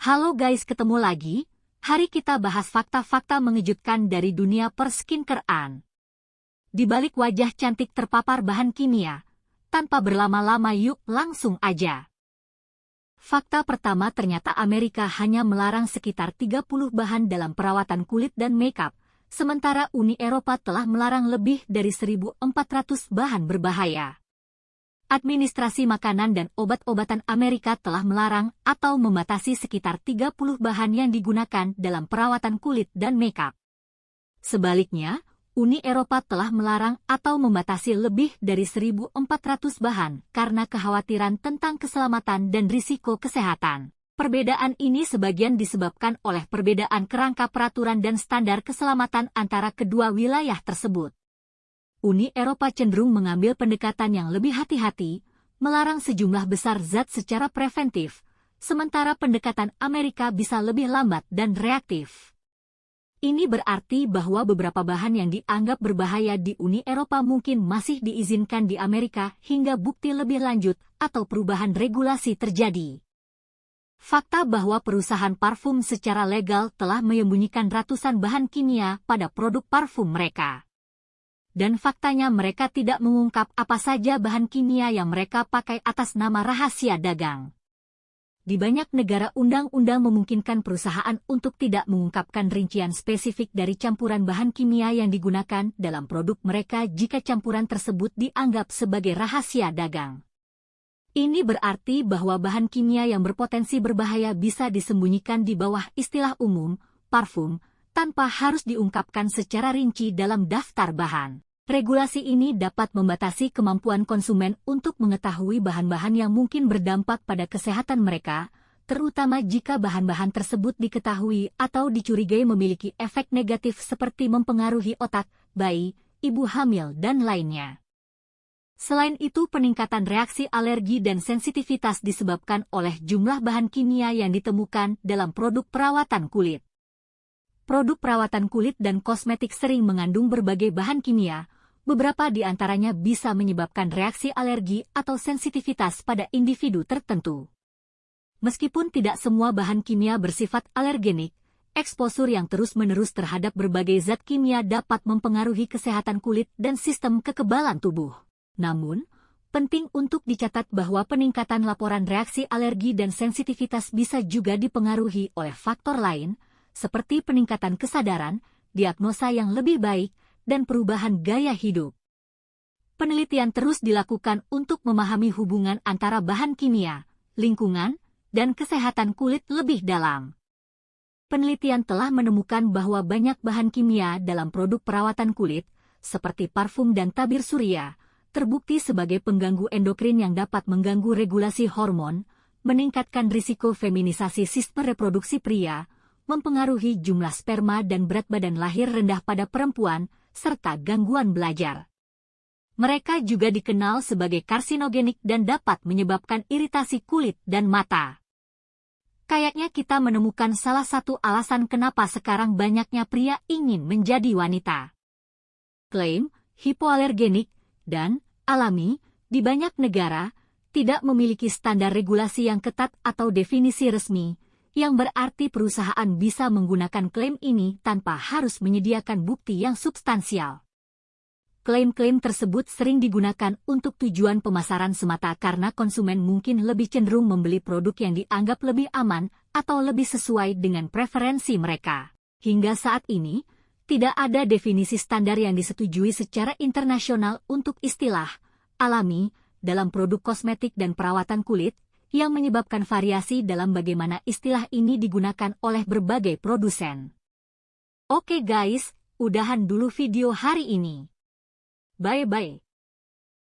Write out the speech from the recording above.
Halo guys, ketemu lagi. Hari kita bahas fakta-fakta mengejutkan dari dunia perskincarean. Di balik wajah cantik terpapar bahan kimia, tanpa berlama-lama yuk langsung aja. Fakta pertama, ternyata Amerika hanya melarang sekitar 30 bahan dalam perawatan kulit dan makeup, sementara Uni Eropa telah melarang lebih dari 1.400 bahan berbahaya. Administrasi Makanan dan Obat-obatan Amerika telah melarang atau membatasi sekitar 30 bahan yang digunakan dalam perawatan kulit dan makeup. Sebaliknya, Uni Eropa telah melarang atau membatasi lebih dari 1.400 bahan karena kekhawatiran tentang keselamatan dan risiko kesehatan. Perbedaan ini sebagian disebabkan oleh perbedaan kerangka peraturan dan standar keselamatan antara kedua wilayah tersebut. Uni Eropa cenderung mengambil pendekatan yang lebih hati-hati, melarang sejumlah besar zat secara preventif, sementara pendekatan Amerika bisa lebih lambat dan reaktif. Ini berarti bahwa beberapa bahan yang dianggap berbahaya di Uni Eropa mungkin masih diizinkan di Amerika hingga bukti lebih lanjut atau perubahan regulasi terjadi. Fakta bahwa perusahaan parfum secara legal telah menyembunyikan ratusan bahan kimia pada produk parfum mereka. Dan faktanya mereka tidak mengungkap apa saja bahan kimia yang mereka pakai atas nama rahasia dagang. Di banyak negara undang-undang memungkinkan perusahaan untuk tidak mengungkapkan rincian spesifik dari campuran bahan kimia yang digunakan dalam produk mereka jika campuran tersebut dianggap sebagai rahasia dagang. Ini berarti bahwa bahan kimia yang berpotensi berbahaya bisa disembunyikan di bawah istilah umum, parfum, tanpa harus diungkapkan secara rinci dalam daftar bahan. Regulasi ini dapat membatasi kemampuan konsumen untuk mengetahui bahan-bahan yang mungkin berdampak pada kesehatan mereka, terutama jika bahan-bahan tersebut diketahui atau dicurigai memiliki efek negatif seperti mempengaruhi otak, bayi, ibu hamil, dan lainnya. Selain itu, peningkatan reaksi alergi dan sensitivitas disebabkan oleh jumlah bahan kimia yang ditemukan dalam produk perawatan kulit. Produk perawatan kulit dan kosmetik sering mengandung berbagai bahan kimia, beberapa di antaranya bisa menyebabkan reaksi alergi atau sensitivitas pada individu tertentu. Meskipun tidak semua bahan kimia bersifat alergenik, eksposur yang terus-menerus terhadap berbagai zat kimia dapat mempengaruhi kesehatan kulit dan sistem kekebalan tubuh. Namun, penting untuk dicatat bahwa peningkatan laporan reaksi alergi dan sensitivitas bisa juga dipengaruhi oleh faktor lain, seperti peningkatan kesadaran, diagnosa yang lebih baik, dan perubahan gaya hidup. Penelitian terus dilakukan untuk memahami hubungan antara bahan kimia, lingkungan, dan kesehatan kulit lebih dalam. Penelitian telah menemukan bahwa banyak bahan kimia dalam produk perawatan kulit, seperti parfum dan tabir surya, terbukti sebagai pengganggu endokrin yang dapat mengganggu regulasi hormon, meningkatkan risiko feminisasi sistem reproduksi pria, mempengaruhi jumlah sperma dan berat badan lahir rendah pada perempuan, serta gangguan belajar. Mereka juga dikenal sebagai karsinogenik dan dapat menyebabkan iritasi kulit dan mata. Kayaknya kita menemukan salah satu alasan kenapa sekarang banyaknya pria ingin menjadi wanita. Klaim hipoalergenik dan alami di banyak negara tidak memiliki standar regulasi yang ketat atau definisi resmi, yang berarti perusahaan bisa menggunakan klaim ini tanpa harus menyediakan bukti yang substansial. Klaim-klaim tersebut sering digunakan untuk tujuan pemasaran semata karena konsumen mungkin lebih cenderung membeli produk yang dianggap lebih aman atau lebih sesuai dengan preferensi mereka. Hingga saat ini, tidak ada definisi standar yang disetujui secara internasional untuk istilah alami dalam produk kosmetik dan perawatan kulit, yang menyebabkan variasi dalam bagaimana istilah ini digunakan oleh berbagai produsen. Oke guys, udahan dulu video hari ini. Bye-bye.